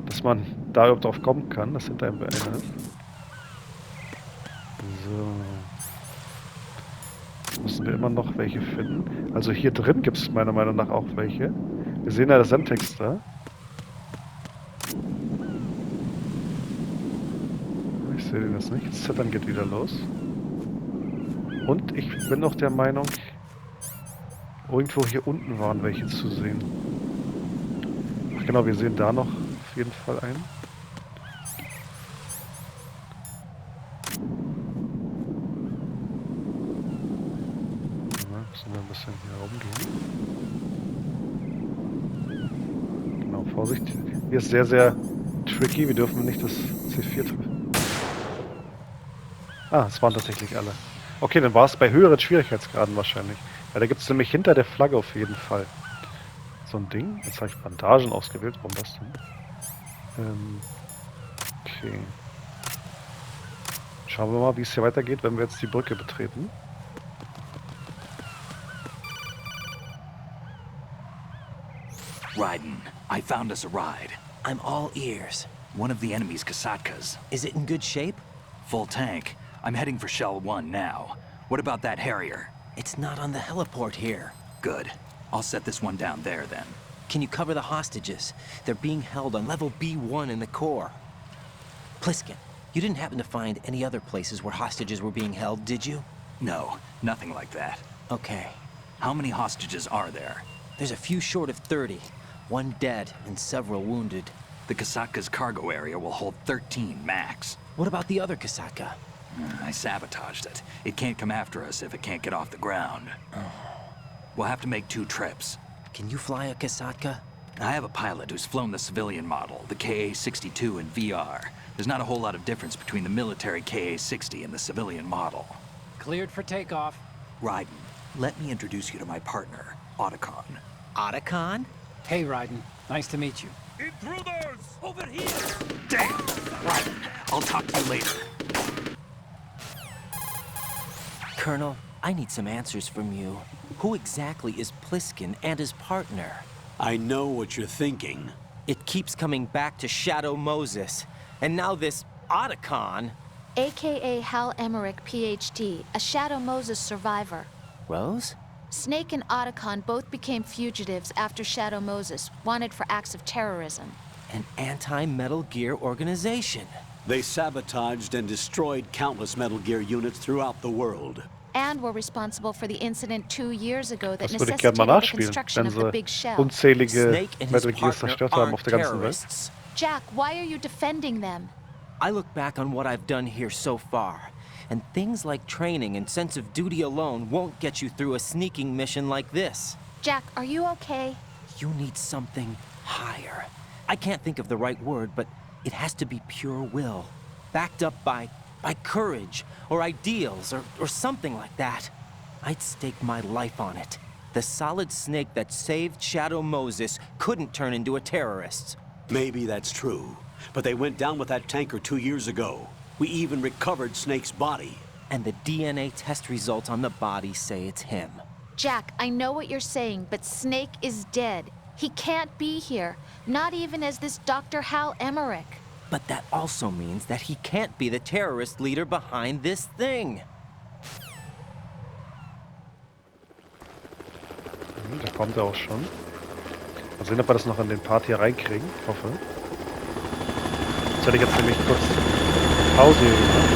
S1: Dass man da überhaupt drauf kommen kann, das hinter einem einer ist. So. Jetzt müssen wir immer noch welche finden. Also hier drin gibt es meiner Meinung nach auch welche. Wir sehen ja das Semtex da. Ich sehe den jetzt nicht. Das Zittern geht wieder los. Und ich bin auch der Meinung, irgendwo hier unten waren welche zu sehen. Ach genau, wir sehen da noch auf jeden Fall einen. Müssen wir ein bisschen hier rumgehen. Genau, Vorsicht. Hier ist sehr, sehr tricky. Wir dürfen nicht das C4 treffen. Ah, es waren tatsächlich alle. Okay, dann war es bei höheren Schwierigkeitsgraden wahrscheinlich. Ja, da gibt es nämlich hinter der Flagge auf jeden Fall so ein Ding. Jetzt habe ich Bandagen ausgewählt. Warum das denn? Okay. Schauen wir mal, wie es hier weitergeht, wenn wir jetzt die Brücke betreten.
S10: Raiden, I found us a ride.
S2: I'm all ears.
S10: One of the enemy's Kasatkas.
S2: Is it in good shape?
S10: Full tank. I'm heading for Shell 1 now. What about that Harrier?
S2: It's not on the heliport here.
S10: Good. I'll set this one down there then.
S2: Can you cover the hostages? They're being held on level B1 in the core. Pliskin, you didn't happen to find any other places where hostages were being held, did you?
S10: No, nothing like that.
S2: Okay.
S10: How many hostages are there?
S2: There's a few short of 30. One dead and several wounded.
S10: The Kasatka's cargo area will hold 13 max.
S2: What about the other Kasatka?
S10: I sabotaged it. It can't come after us if it can't get off the ground. We'll have to make 2 trips.
S2: Can you fly a Kasatka?
S10: I have a pilot who's flown the civilian model, the KA-62 in VR. There's not a whole lot of difference between the military KA-60 and the civilian model.
S11: Cleared for takeoff.
S10: Raiden, let me introduce you to my partner, Otacon.
S2: Otacon?
S11: Hey, Raiden. Nice to meet you.
S9: Intruders!
S10: Over here! Damn! Raiden, I'll talk to you later.
S2: Colonel, I need some answers from you. Who exactly is Pliskin and his partner?
S3: I know what you're thinking.
S2: It keeps coming back to Shadow Moses. And now this Otacon.
S4: AKA Hal Emmerich, PhD, a Shadow Moses survivor.
S2: Rose?
S4: Snake and Otacon both became fugitives after Shadow Moses, wanted for acts of terrorism.
S2: An anti-Metal Gear organization.
S3: They sabotaged and destroyed countless Metal Gear units throughout the world.
S4: And were responsible for the incident 2 years ago that
S1: Das würde ich gerne mal
S4: necessitated the
S1: nachspielen,
S4: construction
S1: wenn
S4: of the big
S1: sie
S4: shell.
S1: unzählige
S2: Snake and his
S1: Metal Gears
S2: partner
S1: zerstört haben auf
S2: aren't
S1: der ganzen Welt.
S2: terrorists.
S4: Jack, why are you defending them?
S2: I look back on what I've done here so far, And things like training and sense of duty alone won't get you through a sneaking mission like this.
S4: Jack, are you okay?
S2: You need something higher. I can't think of the right word, but it has to be pure will. Backed up by courage, or ideals, or something like that. I'd stake my life on it. The solid snake that saved Shadow Moses couldn't turn into a terrorist.
S3: Maybe that's true, but they went down with that tanker 2 years ago. We even recovered Snake's body.
S2: And the DNA test results on the body say it's him.
S4: Jack, I know what you're saying, but Snake is dead. He can't be here, not even as this Dr. Hal Emmerich.
S2: But that also means that he can't be the terrorist leader behind this thing.
S1: Da kommt er auch schon. Mal sehen, ob wir das noch in den Part hier reinkriegen. Ich hoffe. Jetzt hätte ich jetzt nämlich kurz Pause hier gemacht.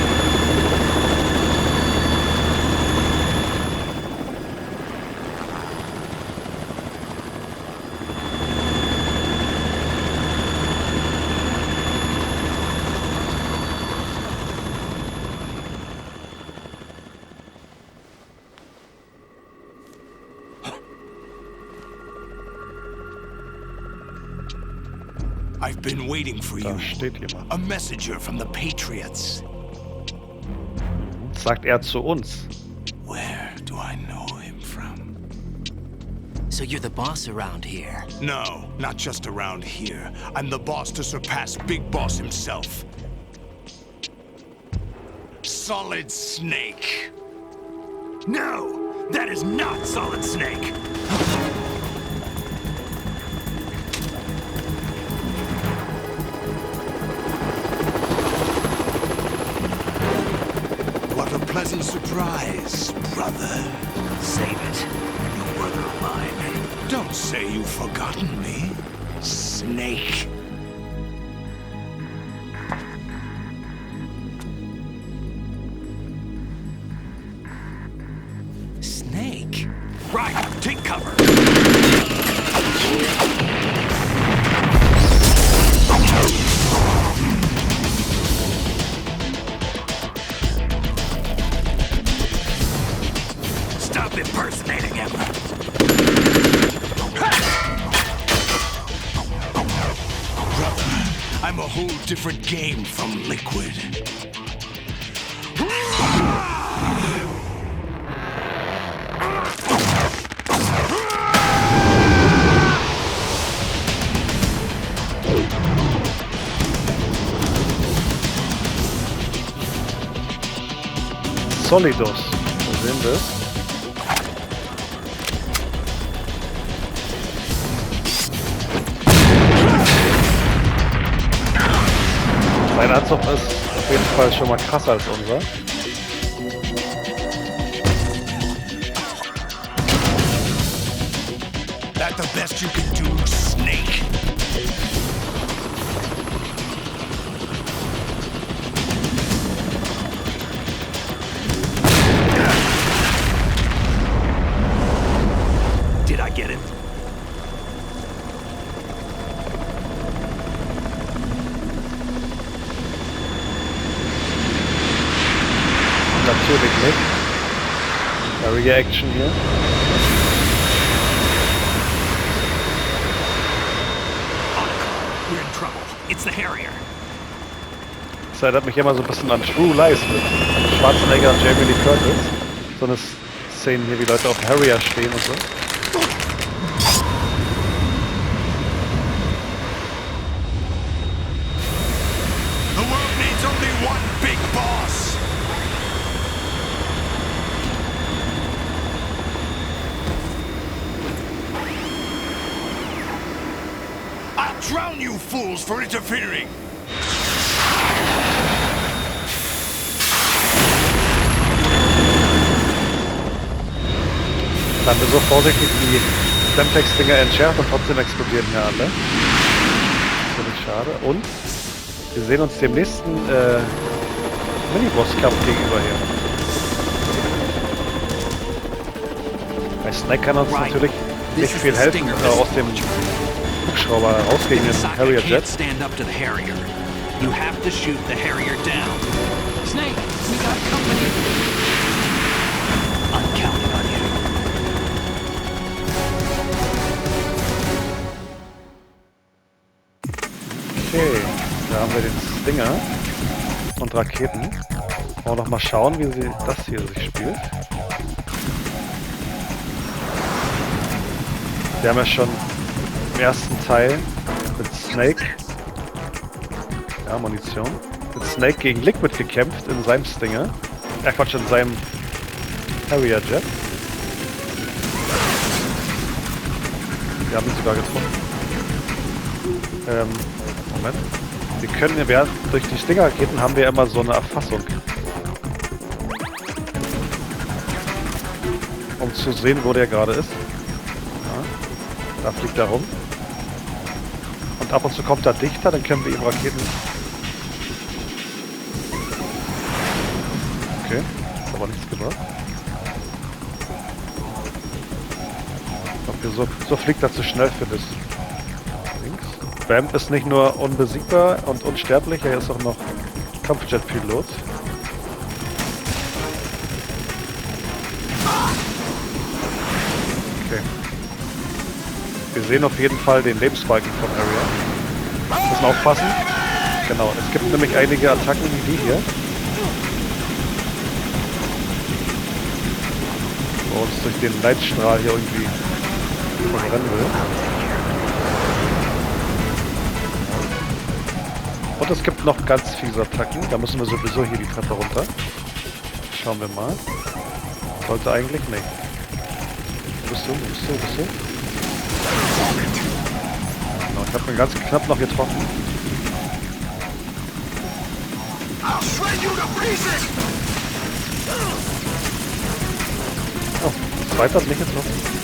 S7: I've been waiting for
S1: Da
S7: you.
S1: steht jemand.
S7: A messenger from the Patriots.
S1: Sagt er zu uns.
S7: Where do I know him from?
S2: So you're the boss around here?
S7: No, not just around here. I'm the boss to surpass Big Boss himself. Solid Snake. No, that is not Solid Snake. What a pleasant surprise, brother.
S6: Save it. A new brother of mine.
S7: Don't say you've forgotten me, Snake.
S2: Snake?
S7: Right, take cover.
S6: Stop impersonating him.
S7: Brother, I'm a whole different game from Liquid.
S1: Solidus. Wo sehen wir es? Sein Anzug ist auf jeden Fall schon mal krasser als unser.
S7: That the best you can do, Snake?
S6: Did I get it?
S1: Natürlich nicht. Schleichaction hier.
S6: We're in trouble. It's the Harrier.
S1: Das erinnert mich immer so ein bisschen an True Lies mit Schwarzenegger und Jamie Lee Curtis. So eine Szene hier, wie Leute auf Harrier stehen und so.
S7: The world needs only one big boss. I'll drown you fools for interfering.
S1: Dann haben wir so vorsichtig die Semtex-Dinger entschärft und trotzdem explodieren hier alle. Ziemlich schade. Und wir sehen uns dem nächsten Miniboss-Kampf gegenüber hier. Bei Snake kann uns natürlich nicht viel helfen, aus dem Hubschrauber rausgehen, den Harrier Jet.
S10: Stand up to the Harrier. You have to shoot the Harrier down.
S11: Snake, we got company.
S10: I'm counting on you.
S1: Okay, da haben wir den Stinger und Raketen. Wollen wir noch mal schauen, wie das hier sich spielt. Wir haben ja schon im ersten Teil mit Snake, ja, Munition, mit Snake gegen Liquid gekämpft in seinem Stinger. Quatsch, in seinem Harrier Jet. Wir haben ihn sogar getroffen. Moment. Wir können ja, durch die Stinger-Raketen haben wir immer so eine Erfassung. Um zu sehen, wo der gerade ist. Ja, da fliegt er rum. Und ab und zu kommt er dichter, dann können wir ihm Raketen... Okay, hat aber nichts gebracht. Ich glaube, so fliegt er zu schnell für das. Vamp ist nicht nur unbesiegbar und unsterblich, er ist auch noch Kampfjet-Pilot. Okay. Wir sehen auf jeden Fall den Lebensbalken von Area. Wir müssen aufpassen. Genau, es gibt nämlich einige Attacken wie die hier. Wo uns durch den Leitstrahl hier irgendwie rennen will. Und es gibt noch ganz fiese Attacken. Da müssen wir sowieso hier die Treppe runter. Schauen wir mal. Sollte eigentlich nicht. Wo bist du? Wo bist du? Wo bist du? Genau, ich habe ihn ganz knapp noch getroffen. Oh, zweiter hat mich getroffen.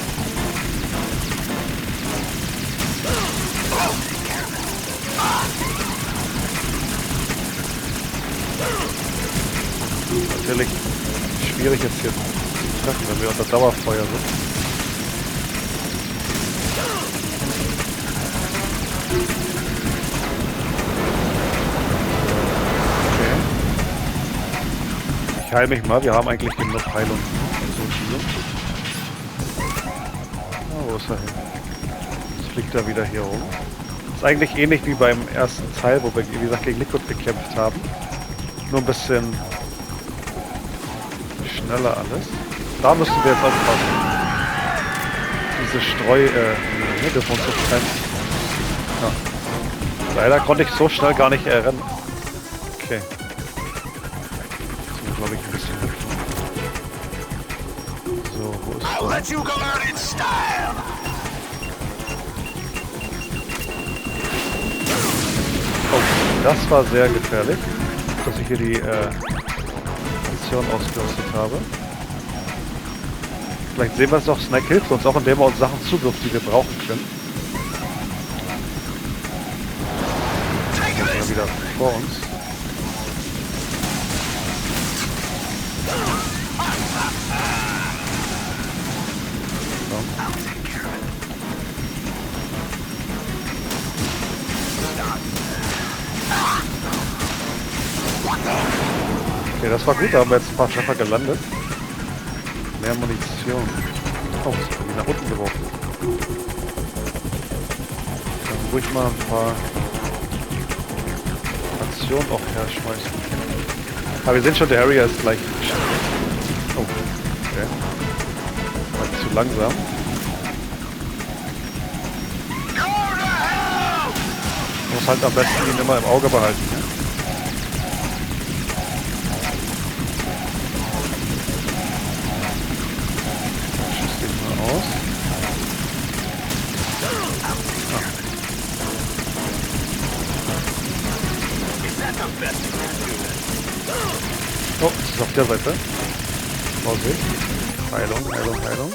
S1: Natürlich schwierig jetzt hier zu treffen, wenn wir unter Dauerfeuer sind. Okay. Ich heile mich mal, wir haben eigentlich genug Heilung. Oh, wo ist er hin? Jetzt fliegt er wieder hier rum. Ist eigentlich ähnlich wie beim ersten Teil, wo wir, wie gesagt, gegen Liquid gekämpft haben. Nur ein bisschen schneller alles. Da müssen wir jetzt aufpassen. Diese hier dürfen wir uns nicht trennen. Ja. Leider konnte ich so schnell gar nicht rennen. Okay. Jetzt glaube ich ein bisschen hüpfen. So, wo ist der? Oh, das war sehr gefährlich, dass ich hier die ausgerüstet habe. Vielleicht sehen wir es doch, Snake hilft uns auch, indem er uns Sachen zuwirft, die wir brauchen können. Mal wieder vor uns. So. Okay, das war gut, da haben wir jetzt ein paar Treffer gelandet. Mehr Munition. Oh, das haben wir nach unten geworfen. Dann ruhig mal ein paar Aktionen auch herschmeißen. Aber wir sehen schon, der Harrier ist gleich. Oh, okay. War zu langsam. Ich muss halt am besten ihn immer im Auge behalten. Ne? Aus. Oh, das ist auf der Seite. Vorsicht. Heilung, Heilung, Heilung.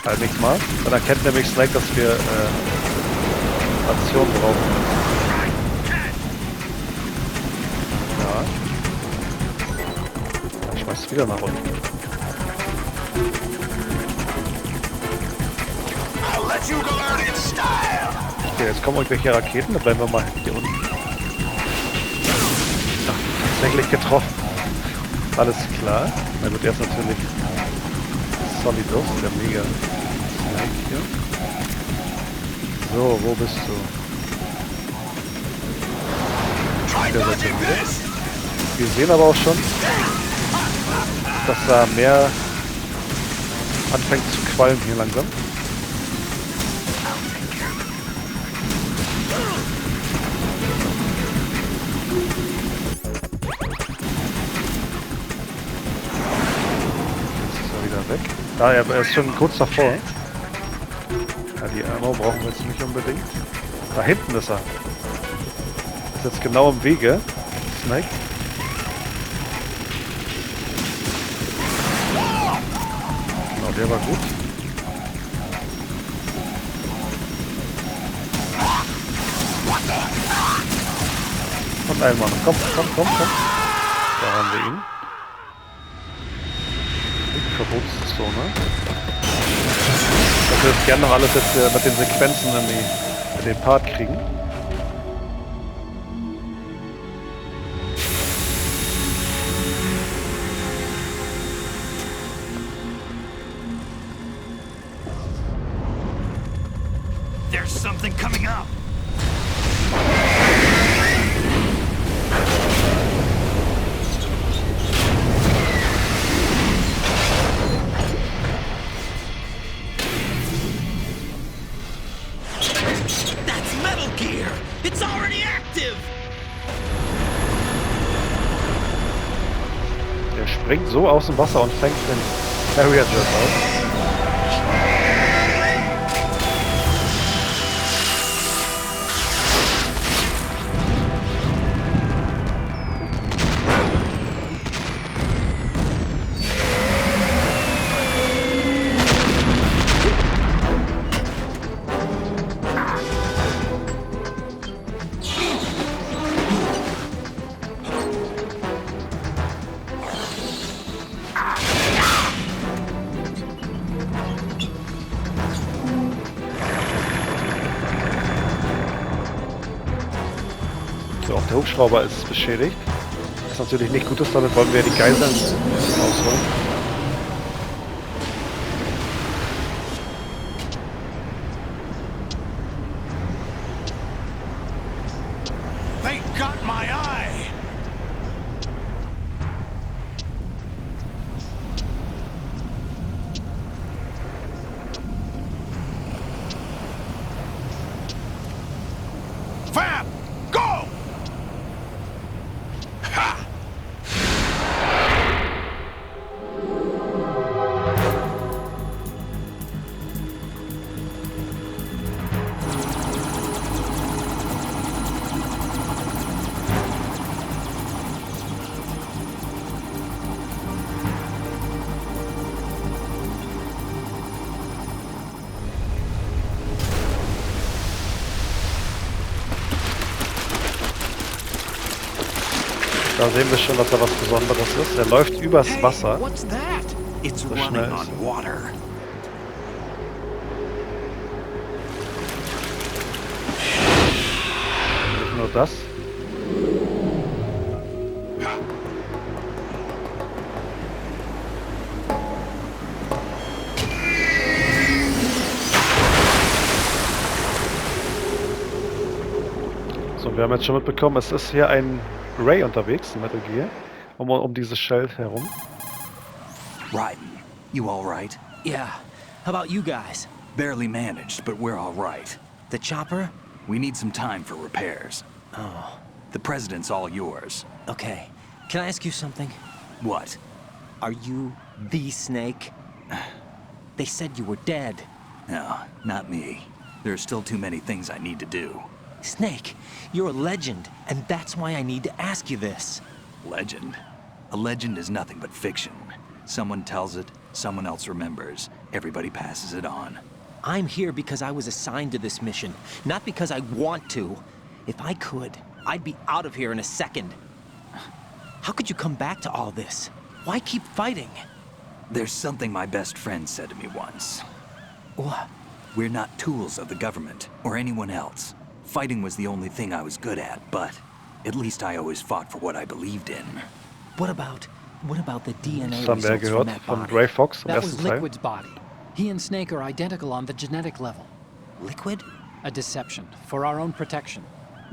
S1: Halt nicht mal. Dann erkennt nämlich Snake, dass wir Aktion brauchen. Ja. Dann schmeißt es wieder nach unten. Okay, jetzt kommen irgendwelche Raketen, dann bleiben wir mal hier unten. Ach, tatsächlich getroffen. Alles klar. Na gut, erst natürlich Solidus, der Mega-Snake hier. So, wo bist du? Der wird hier wieder. Wir sehen aber auch schon, dass da mehr anfängt zu qualmen hier langsam. Weg. Ah, er ist schon kurz davor. Ja, die Ammo brauchen wir jetzt nicht unbedingt. Da hinten ist er. Ist jetzt genau im Wege. Snake. Genau, der war gut. Und einmal noch. Komm. Da haben wir ihn. Verbotszone. Ich würde jetzt gerne noch alles jetzt mit den Sequenzen in den Part kriegen.
S6: There's something coming up.
S2: It's already active!
S1: Der springt so aus dem Wasser und fängt den Harrier Jet auf. So, auch der Hubschrauber ist beschädigt. Was natürlich nicht gut ist, damit wollen wir die Geiseln rausholen.
S7: They got my eye! Fab! Go! Ha!
S1: Da sehen wir schon, dass er was Besonderes ist. Er läuft übers Wasser.
S6: What's that? It's
S1: So
S6: running
S1: schnell
S6: on
S1: ist er.
S6: water.
S1: Nicht nur das. So, wir haben jetzt schon mitbekommen, es ist hier ein Ray unterwegs, ein Metal Gear, um dieses Schild herum.
S10: Raiden, you all right?
S2: Yeah. How about you guys?
S10: Barely managed, but we're all right.
S2: The chopper?
S10: We need some time for repairs.
S2: Oh,
S10: The president's all yours.
S2: okay. Can I ask you something?
S10: What?
S2: Are you the Snake? They said you were dead.
S10: No, not me. There are still too many things I need to do.
S2: Snake, you're a legend, and that's why I need to ask you this.
S10: Legend? A legend is nothing but fiction. Someone tells it, someone else remembers. Everybody passes it on.
S2: I'm here because I was assigned to this mission, not because I want to. If I could, I'd be out of here in a second. How could you come back to all this? Why keep fighting?
S10: There's something my best friend said to me once.
S2: What?
S10: We're not tools of the government, or anyone else. Fighting was the only thing I was good at, but at least I always fought for what I believed in.
S2: What about What about the DNA
S1: Das haben wir ja
S2: results from
S1: gehört
S2: that
S1: von
S2: body?
S1: Gray Fox im
S9: That
S1: ersten
S9: was
S1: Teil.
S9: Liquid's body. He and Snake are identical on the genetic level.
S2: Liquid?
S9: A deception, for our own protection.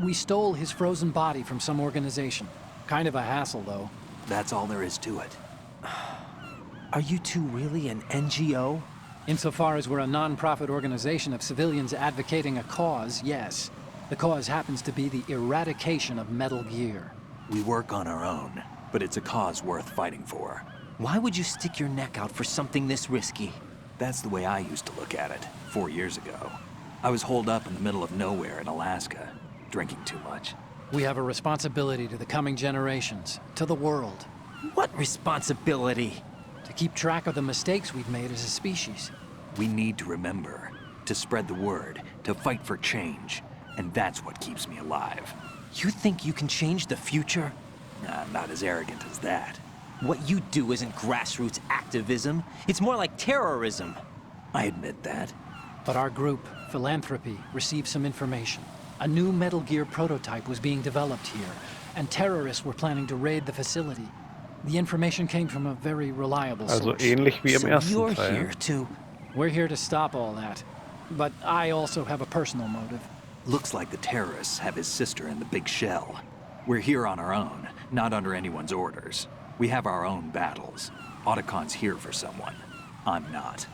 S9: We stole his frozen body from some organization. Kind of a hassle, though.
S10: That's all there is to it.
S2: Are you two really an NGO?
S9: Insofar as we're a non-profit organization of civilians advocating a cause, yes. The cause happens to be the eradication of Metal Gear.
S10: We work on our own, but it's a cause worth fighting for.
S2: Why would you stick your neck out for something this risky?
S10: That's the way I used to look at it, 4 years ago. I was holed up in the middle of nowhere in Alaska, drinking too much.
S9: We have a responsibility to the coming generations, to the world,
S2: What responsibility?
S9: to keep track of the mistakes we've made as a species.
S10: We need to remember, to spread the word, to fight for change, and that's what keeps me alive.
S2: You think you can change the future?
S10: Nah, I'm not as arrogant as that.
S2: What you do isn't grassroots activism. It's more like terrorism.
S10: I admit that.
S9: But our group, Philanthropy, received some information. A new Metal Gear prototype was being developed here, and terrorists were planning to raid the facility. The information came from a very reliable
S1: Also
S9: source.
S1: ähnlich wie im
S2: So
S1: ersten
S2: you're
S1: Teil.
S2: here to...
S9: We're here to stop all that. But I also have a personal motive.
S10: Looks like the terrorists have his sister in the big shell. We're here on our own, not under anyone's orders. We have our own battles. Otacon's here for someone. I'm not.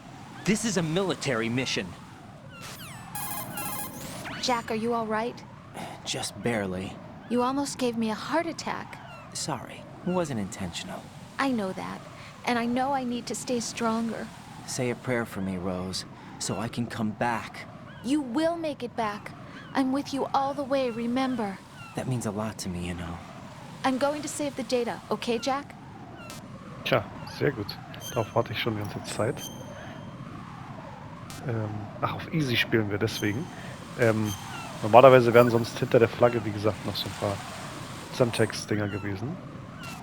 S2: This is a military mission.
S4: Jack, are you all right?
S2: Just barely.
S4: You almost gave me a heart attack.
S2: Sorry, it wasn't intentional.
S4: I know that, and I know I need to stay stronger.
S2: Say a prayer for me, Rose, so I can come back.
S4: You will make it back. I'm with you all the way, remember?
S2: That means a lot to me, you know.
S4: I'm going to save the data, okay, Jack?
S1: Tja, sehr gut. Darauf warte ich schon die ganze Zeit. Ach, auf Easy spielen wir deswegen. Normalerweise wären sonst hinter der Flagge, wie gesagt, noch so ein paar Semtex-Dinger gewesen.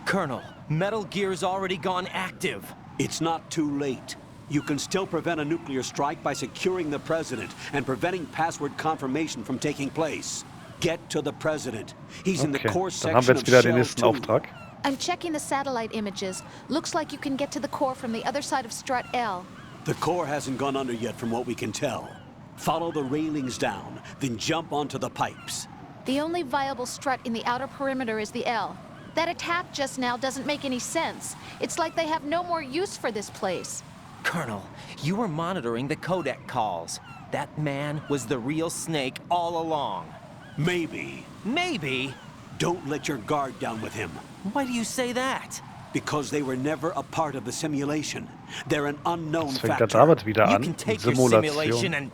S2: Colonel, Metal Gear's already gone active.
S3: It's not too late. You can still prevent a nuclear strike by securing the president and preventing password confirmation from taking place. Get to the president. He's in the core
S1: Dann haben wir
S3: section
S1: jetzt
S3: of
S1: wieder den
S3: Shell
S1: nächsten
S3: 2.
S1: Auftrag.
S4: I'm checking the satellite images. Looks like you can get to the core from the other side of Strut L.
S3: The core hasn't gone under yet from what we can tell. Follow the railings down, then jump onto the pipes.
S4: The only viable strut in the outer perimeter is the L. That attack just now doesn't make any sense. It's like they have no more use for this place.
S2: Colonel, you were monitoring the codec calls. That man was the real Snake all along.
S3: Maybe.
S2: Maybe?
S3: Don't let your guard down with him.
S2: Why do you say that?
S3: Because they were never a part of the simulation. They're an unknown
S1: Jetzt fängt er
S3: factor.
S1: damit wieder
S2: You
S1: an.
S2: can take your
S1: Simulation.
S2: simulation and...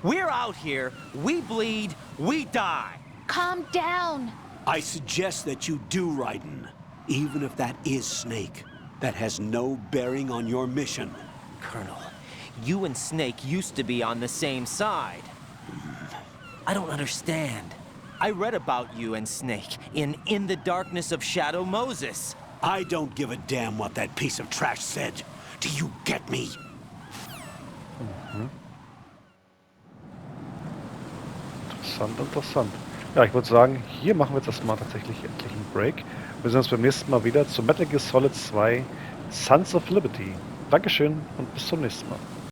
S2: We're out here, we bleed, we die.
S4: Calm down.
S3: I suggest that you do, Raiden. Even if that is Snake. That has no bearing on your mission.
S2: Colonel, you and Snake used to be on the same side. I don't understand. I read about you and Snake in the Darkness of Shadow Moses.
S3: I don't give a damn what that piece of trash said. Do you get me?
S1: Interessant, interessant. Ja, ich würde sagen, hier machen wir jetzt erstmal tatsächlich endlich einen Break. Wir sehen uns beim nächsten Mal wieder zu Metal Gear Solid 2 Sons of Liberty. Dankeschön und bis zum nächsten Mal.